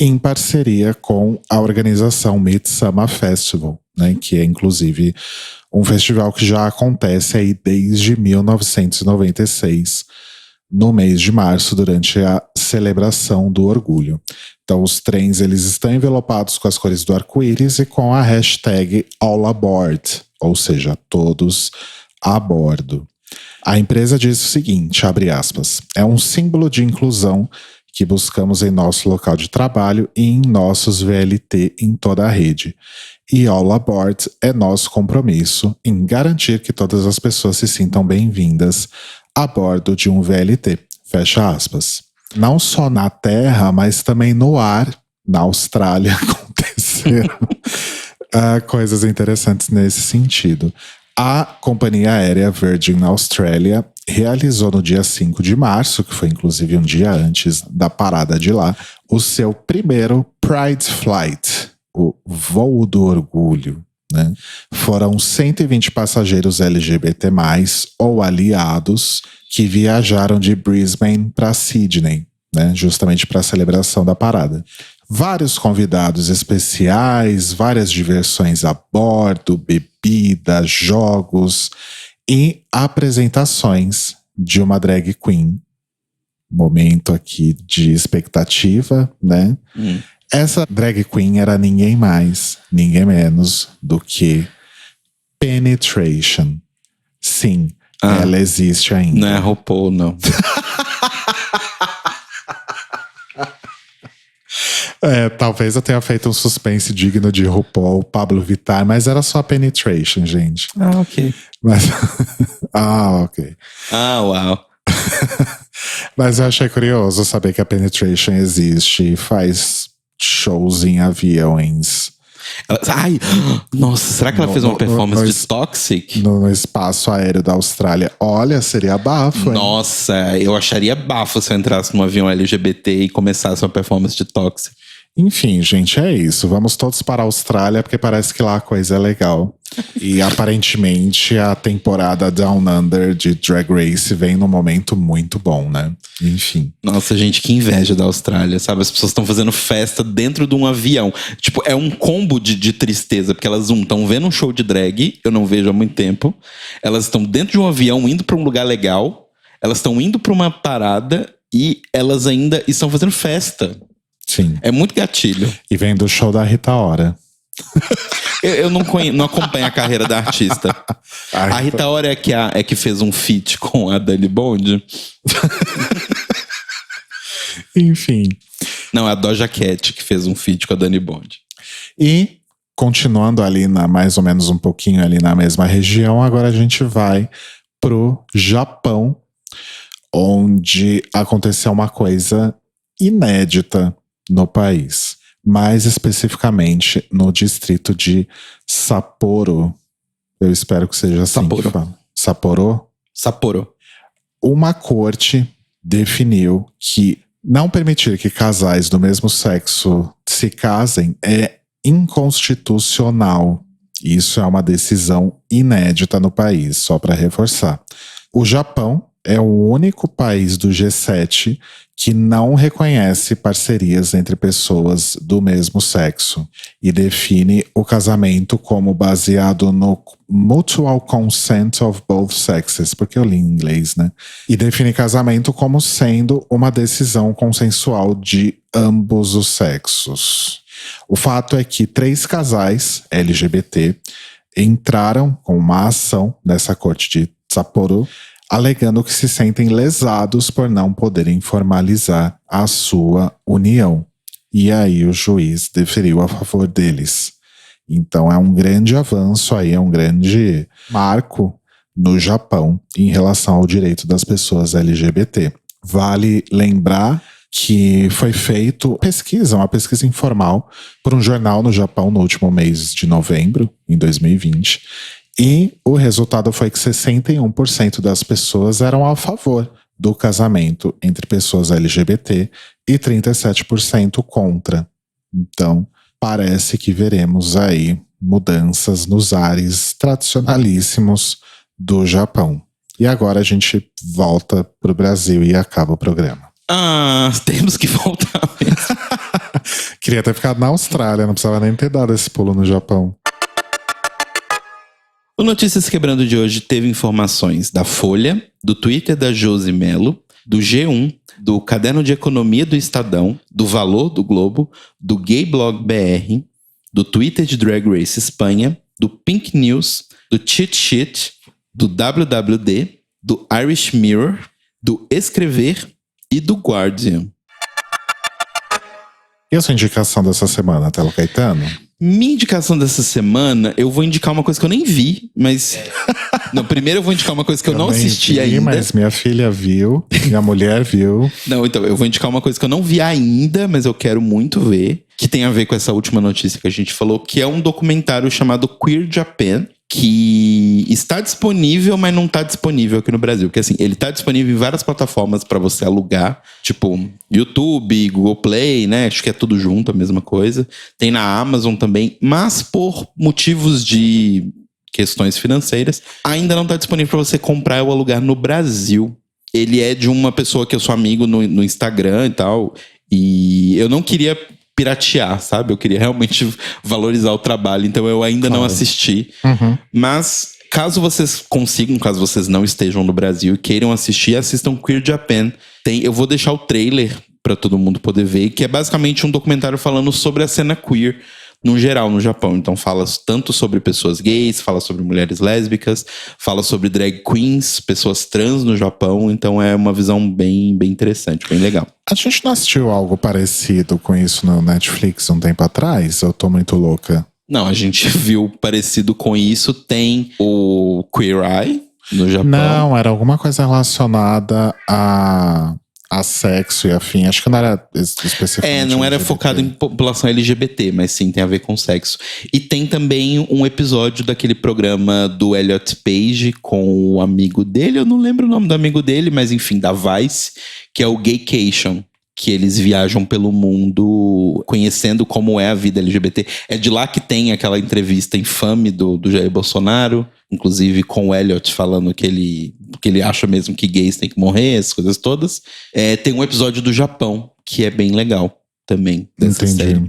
em parceria com a organização Midsummer Festival, né, que é inclusive um festival que já acontece aí desde 1996, no mês de março, durante a celebração do orgulho. Então os trens eles estão envelopados com as cores do arco-íris e com a hashtag All Aboard, ou seja, todos a bordo. A empresa diz o seguinte, abre aspas, é um símbolo de inclusão que buscamos em nosso local de trabalho e em nossos VLT em toda a rede. E All Aboard é nosso compromisso em garantir que todas as pessoas se sintam bem-vindas a bordo de um VLT. Fecha aspas. Não só na terra, mas também no ar, na Austrália, aconteceram coisas interessantes nesse sentido. A companhia aérea Virgin Australia realizou no dia 5 de março, que foi inclusive um dia antes da parada de lá, o seu primeiro Pride Flight, o voo do orgulho, né? Foram 120 passageiros LGBT+, ou aliados, que viajaram de Brisbane para Sydney, né? Justamente para a celebração da parada. Vários convidados especiais, várias diversões a bordo, bebida, jogos e apresentações de uma drag queen momento aqui de expectativa, né? Essa drag queen era ninguém mais, ninguém menos do que Penetration. Sim, ela existe ainda. Não é RuPaul, não. Talvez eu tenha feito um suspense digno de RuPaul, Pablo Vittar, mas era só Penetration, gente. Ok. Mas... ok. Uau. Mas eu achei curioso saber que a Penetration existe e faz shows em aviões. Nossa, será que ela fez uma performance de Toxic? No espaço aéreo da Austrália. Olha, seria bafo, hein? Nossa, eu acharia bafo se eu entrasse num avião LGBT e começasse uma performance de Toxic. Enfim, gente, é isso. Vamos todos para a Austrália, porque parece que lá a coisa é legal. E aparentemente a temporada Down Under de Drag Race vem num momento muito bom, né? Enfim. Nossa, gente, que inveja da Austrália, sabe? As pessoas estão fazendo festa dentro de um avião. Tipo, é um combo de tristeza, porque elas, estão vendo um show de drag, eu não vejo há muito tempo. Elas estão dentro de um avião, indo para um lugar legal. Elas estão indo para uma parada e elas ainda estão fazendo festa. Sim. É muito gatilho. E vem do show da Rita Ora. Eu não acompanho a carreira da artista. A Rita Ora é que fez um feat com a Dani Bond. Enfim. Não, é a Doja Cat que fez um feat com a Dani Bond. E, continuando ali mais ou menos um pouquinho ali na mesma região, agora a gente vai pro Japão, onde aconteceu uma coisa inédita no país, mais especificamente no distrito de Sapporo. Eu espero que seja assim. Sapporo. Uma corte definiu que não permitir que casais do mesmo sexo se casem é inconstitucional. Isso é uma decisão inédita no país, só para reforçar. O Japão é o único país do G7 que não reconhece parcerias entre pessoas do mesmo sexo e define o casamento como baseado no mutual consent of both sexes, porque eu li em inglês, né? E define casamento como sendo uma decisão consensual de ambos os sexos. O fato é que 3 casais LGBT entraram com uma ação nessa corte de Sapporo, alegando que se sentem lesados por não poderem formalizar a sua união. E aí o juiz deferiu a favor deles. Então é um grande avanço aí, é um grande marco no Japão em relação ao direito das pessoas LGBT. Vale lembrar que foi feita uma pesquisa informal por um jornal no Japão no último mês de novembro, em 2020, e o resultado foi que 61% das pessoas eram a favor do casamento entre pessoas LGBT e 37% contra. Então, parece que veremos aí mudanças nos ares tradicionalíssimos do Japão. E agora a gente volta pro Brasil e acaba o programa. Temos que voltar mesmo. Queria ter ficado na Austrália, não precisava nem ter dado esse pulo no Japão. O Notícias Quebrando de hoje teve informações da Folha, do Twitter da Josi Mello, do G1, do Caderno de Economia do Estadão, do Valor do Globo, do Gay Blog BR, do Twitter de Drag Race Espanha, do Pink News, do Cheat Sheet, do WWD, do Irish Mirror, do Escrever e do Guardian. E a sua indicação dessa semana, Telo Caetano? Minha indicação dessa semana, eu vou indicar uma coisa que eu nem vi, mas... Não, primeiro eu vou indicar uma coisa que eu não assisti ainda. Mas minha filha viu, minha mulher viu. Não, então, eu vou indicar uma coisa que eu não vi ainda, mas eu quero muito ver, que tem a ver com essa última notícia que a gente falou, que é um documentário chamado Queer Japan, que está disponível, mas não está disponível aqui no Brasil. Porque assim, ele está disponível em várias plataformas para você alugar, tipo YouTube, Google Play, né? Acho que é tudo junto, a mesma coisa. Tem na Amazon também, mas por motivos de questões financeiras, ainda não está disponível para você comprar ou alugar no Brasil. Ele é de uma pessoa que eu sou amigo no Instagram e tal, e eu não queria piratear, sabe? Eu queria realmente valorizar o trabalho, então eu ainda não assisti. Mas caso vocês consigam, caso vocês não estejam no Brasil e queiram assistir, assistam Queer Japan, Eu vou deixar o trailer pra todo mundo poder ver, que é basicamente um documentário falando sobre a cena queer no geral no Japão. Então fala tanto sobre pessoas gays, fala sobre mulheres lésbicas, fala sobre drag queens, pessoas trans no Japão. Então é uma visão bem, bem interessante, bem legal. A gente não assistiu algo parecido com isso no Netflix um tempo atrás? Eu tô muito louca. Não, a gente viu parecido com isso. Tem o Queer Eye no Japão. Não, era alguma coisa relacionada a sexo e afim. Acho que não era especificamente não era LGBT. focado em população LGBT, mas sim, tem a ver com sexo. E tem também um episódio daquele programa do Elliot Page com o amigo dele, eu não lembro o nome do amigo dele, mas enfim, da Vice, que é o Gaycation, que eles viajam pelo mundo conhecendo como é a vida LGBT. É de lá que tem aquela entrevista infame do Jair Bolsonaro, inclusive com o Elliot falando que ele acha mesmo que gays têm que morrer, essas coisas todas. Tem um episódio do Japão, que é bem legal também, dessa série.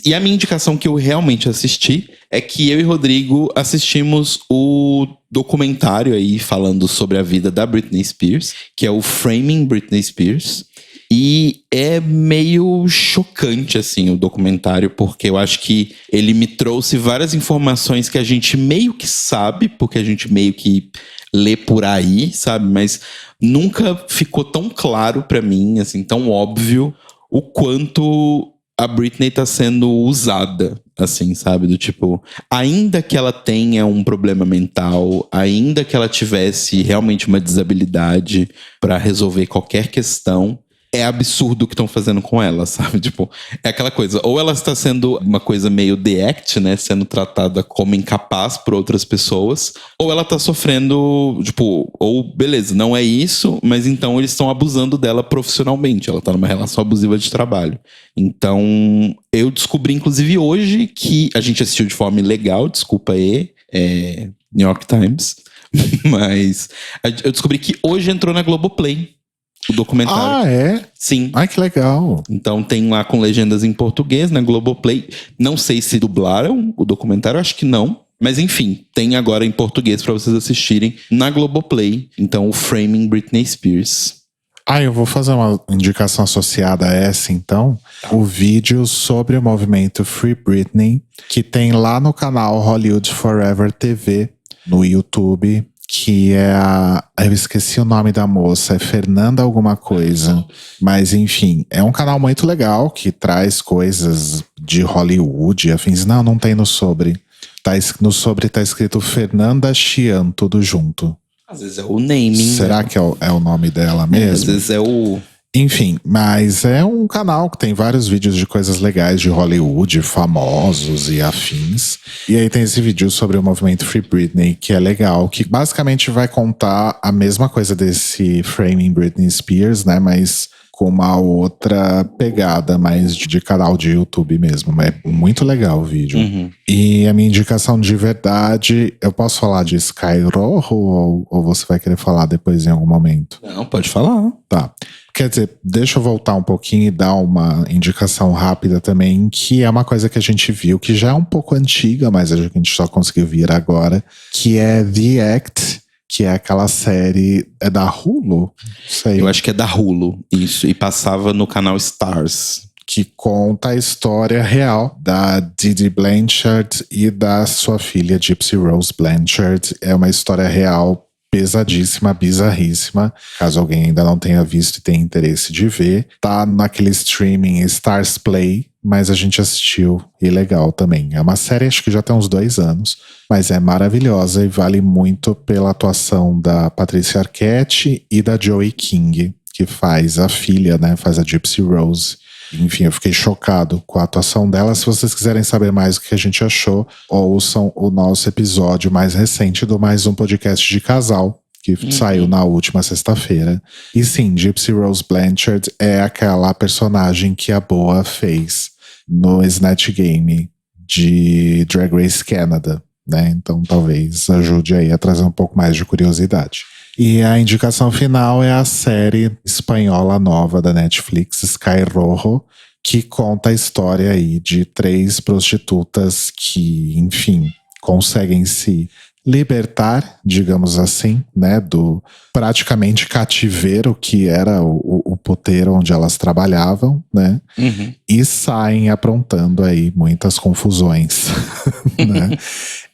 E a minha indicação que eu realmente assisti é que eu e Rodrigo assistimos o documentário aí falando sobre a vida da Britney Spears, que é o Framing Britney Spears. E é meio chocante, assim, o documentário, porque eu acho que ele me trouxe várias informações que a gente meio que sabe, porque a gente meio que lê por aí, sabe? Mas nunca ficou tão claro pra mim, assim, tão óbvio, o quanto a Britney tá sendo usada, assim, sabe? Do tipo, ainda que ela tenha um problema mental, ainda que ela tivesse realmente uma desabilidade pra resolver qualquer questão, é absurdo o que estão fazendo com ela, sabe? Tipo, é aquela coisa, ou ela está sendo uma coisa meio The Act, né? Sendo tratada como incapaz por outras pessoas, ou ela tá sofrendo, tipo, ou beleza, não é isso, mas então eles estão abusando dela profissionalmente. Ela tá numa relação abusiva de trabalho. Então, eu descobri, inclusive, hoje, que a gente assistiu de forma ilegal, desculpa aí, New York Times, mas eu descobri que hoje entrou na Globoplay o documentário. Ah, é? Sim. Ai, que legal. Então tem lá com legendas em português, na Globoplay. Não sei se dublaram o documentário, acho que não. Mas enfim, tem agora em português pra vocês assistirem na Globoplay. Então, o Framing Britney Spears. Eu vou fazer uma indicação associada a essa, então. O vídeo sobre o movimento Free Britney, que tem lá no canal Hollywood Forever TV, no YouTube, que é eu esqueci o nome da moça, é Fernanda alguma coisa. Mas enfim, é um canal muito legal, que traz coisas de Hollywood, afins. Não tem no sobre. No sobre tá escrito Fernanda Chian, tudo junto. Às vezes é o naming. Será que é o nome dela mesmo? Às vezes é o... Enfim, mas é um canal que tem vários vídeos de coisas legais de Hollywood, famosos e afins. E aí tem esse vídeo sobre o movimento Free Britney, que é legal, que basicamente vai contar a mesma coisa desse Framing Britney Spears, né? Mas com uma outra pegada mais de canal de YouTube mesmo. É muito legal o vídeo. Uhum. E a minha indicação de verdade, eu posso falar de Sky Rojo ou você vai querer falar depois em algum momento? Não, pode falar. Tá. Quer dizer, deixa eu voltar um pouquinho e dar uma indicação rápida também, que é uma coisa que a gente viu, que já é um pouco antiga, mas a gente só conseguiu vir agora, que é The Act, que é aquela série... É da Hulu? Sei. Eu acho que é da Hulu, isso. E passava no canal Stars. Que conta a história real da Didi Blanchard e da sua filha Gypsy Rose Blanchard. É uma história real pesadíssima, bizarríssima. Caso alguém ainda não tenha visto e tenha interesse de ver. Tá naquele streaming Stars Play, mas a gente assistiu e legal também. É uma série, acho que já tem uns 2 anos, mas é maravilhosa e vale muito pela atuação da Patrícia Arquette e da Joey King, que faz a filha, né? Faz a Gypsy Rose. Enfim, eu fiquei chocado com a atuação dela. Se vocês quiserem saber mais o que a gente achou, ouçam o nosso episódio mais recente do Mais Um Podcast de Casal, que saiu na última sexta-feira. E sim, Gypsy Rose Blanchard é aquela personagem que a Boa fez no Snatch Game de Drag Race Canada, né? Então talvez ajude aí a trazer um pouco mais de curiosidade. E a indicação final é a série espanhola nova da Netflix, Sky Rojo, que conta a história aí de 3 prostitutas que, enfim, conseguem se libertar, digamos assim, né, do praticamente cativeiro que era o puteiro onde elas trabalhavam, né, e saem aprontando aí muitas confusões, né.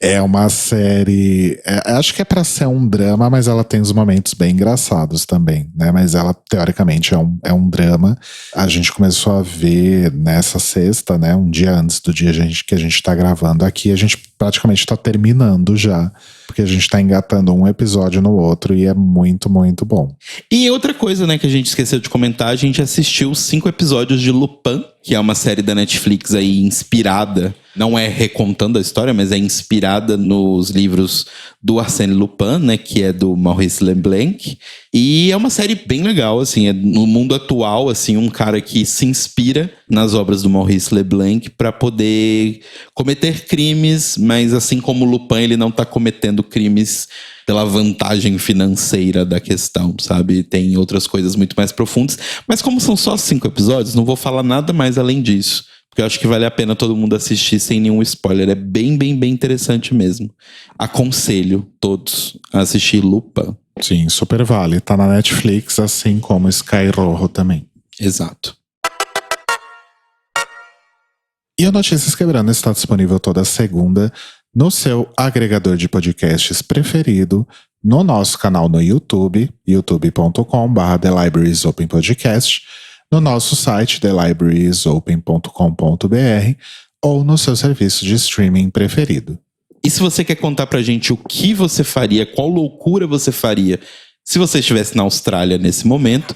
É uma série, acho que é pra ser um drama, mas ela tem uns momentos bem engraçados também, né, mas ela teoricamente é um drama. A gente começou a ver nessa sexta, né, um dia antes do dia que a gente tá gravando aqui, a gente praticamente tá terminando já, porque a gente tá engatando um episódio no outro e é muito, muito bom. E outra coisa, né, que a gente esqueceu de comentar, a gente assistiu 5 episódios de Lupin, que é uma série da Netflix aí inspirada, não é recontando a história, mas é inspirada nos livros do Arsène Lupin, né, que é do Maurice Leblanc. E é uma série bem legal, assim, é no mundo atual, assim, um cara que se inspira nas obras do Maurice Leblanc para poder cometer crimes, mas assim como Lupin, ele não tá cometendo crimes pela vantagem financeira da questão, sabe? Tem outras coisas muito mais profundas. Mas como são só 5 episódios, não vou falar nada mais além disso. Porque eu acho que vale a pena todo mundo assistir sem nenhum spoiler. É bem, bem, bem interessante mesmo. Aconselho todos a assistir Lupin. Sim, super vale. Tá na Netflix, assim como Sky Rojo também. Exato. E o Notícias Quebrando está disponível toda segunda no seu agregador de podcasts preferido, no nosso canal no YouTube, youtube.com/The Libraries Open Podcast, no nosso site thelibrariesopen.com.br ou no seu serviço de streaming preferido. E se você quer contar pra gente o que você faria, qual loucura você faria se você estivesse na Austrália nesse momento,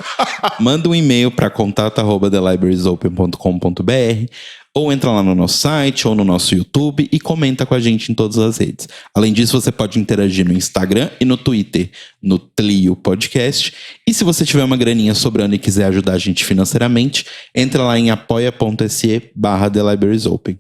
manda um e-mail para contato@thelibrariesopen.com.br ou entra lá no nosso site ou no nosso YouTube e comenta com a gente em todas as redes. Além disso, você pode interagir no Instagram e no Twitter, no Tlio Podcast. E se você tiver uma graninha sobrando e quiser ajudar a gente financeiramente, entra lá em apoia.se/TheLibrariesOpen.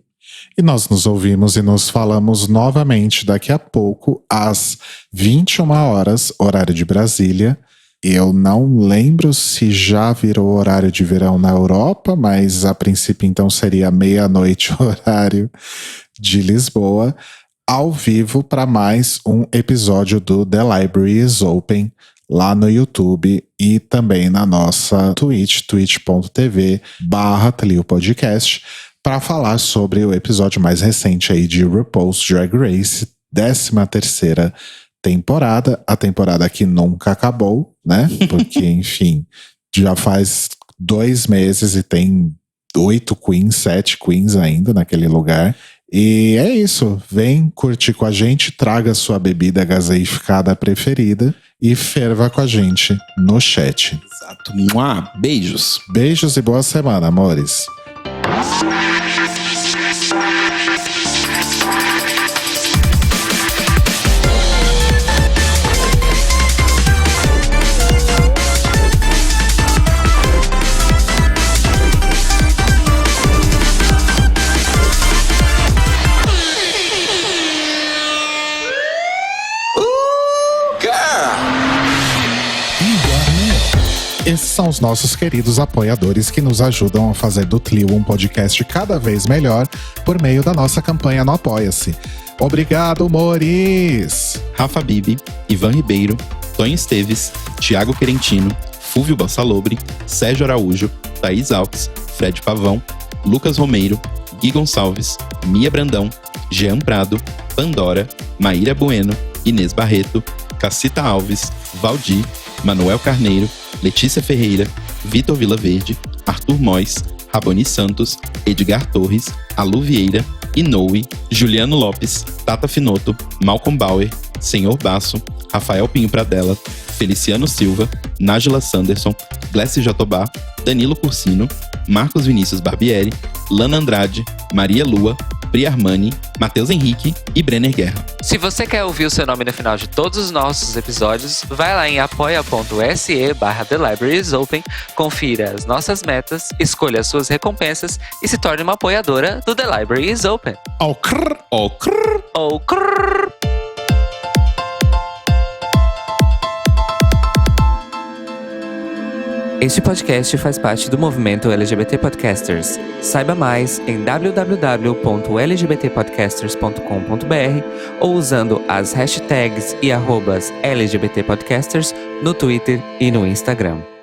E nós nos ouvimos e nos falamos novamente daqui a pouco, às 21 horas, horário de Brasília. Eu não lembro se já virou horário de verão na Europa, mas a princípio então seria meia-noite, horário de Lisboa, ao vivo para mais um episódio do The Library is Open, lá no YouTube e também na nossa Twitch, twitch.tv/Tlio Podcast, para falar sobre o episódio mais recente aí de RuPaul's Drag Race, 13ª temporada, a temporada que nunca acabou, né? Porque, enfim, já faz 2 meses e tem 8 queens, 7 queens ainda naquele lugar. E é isso, vem curtir com a gente, traga sua bebida gaseificada preferida e ferva com a gente no chat. Exato. Beijos. Beijos e boa semana, amores. Esses são os nossos queridos apoiadores que nos ajudam a fazer do Tlio um podcast cada vez melhor por meio da nossa campanha no Apoia-se. Obrigado, Moris! Rafa Bibi, Ivan Ribeiro, Tonho Esteves, Thiago Querentino, Fúvio Bassalobre, Sérgio Araújo, Thaís Alves, Fred Pavão, Lucas Romeiro, Gui Gonçalves, Mia Brandão, Jean Prado, Pandora, Maíra Bueno, Inês Barreto, Cacita Alves, Valdir, Manuel Carneiro, Letícia Ferreira, Vitor Vilaverde, Arthur Mois, Raboni Santos, Edgar Torres, Alu Vieira, Inoue, Juliano Lopes, Tata Finoto, Malcolm Bauer, Senhor Basso, Rafael Pinho Pradella, Feliciano Silva, Nájila Sanderson, Glécio Jatobá, Danilo Cursino, Marcos Vinícius Barbieri, Lana Andrade, Maria Lua, Pri Armani, Matheus Henrique e Brenner Guerra. Se você quer ouvir o seu nome no final de todos os nossos episódios, vai lá em apoia.se/TheLibrariesOpen, confira as nossas metas, escolha as suas recompensas e se torne uma apoiadora do The Library is Open. Oh, crrr, oh, crrr. Oh, crrr. Este podcast faz parte do movimento LGBT Podcasters. Saiba mais em www.lgbtpodcasters.com.br ou usando as hashtags e @LGBTpodcasters no Twitter e no Instagram.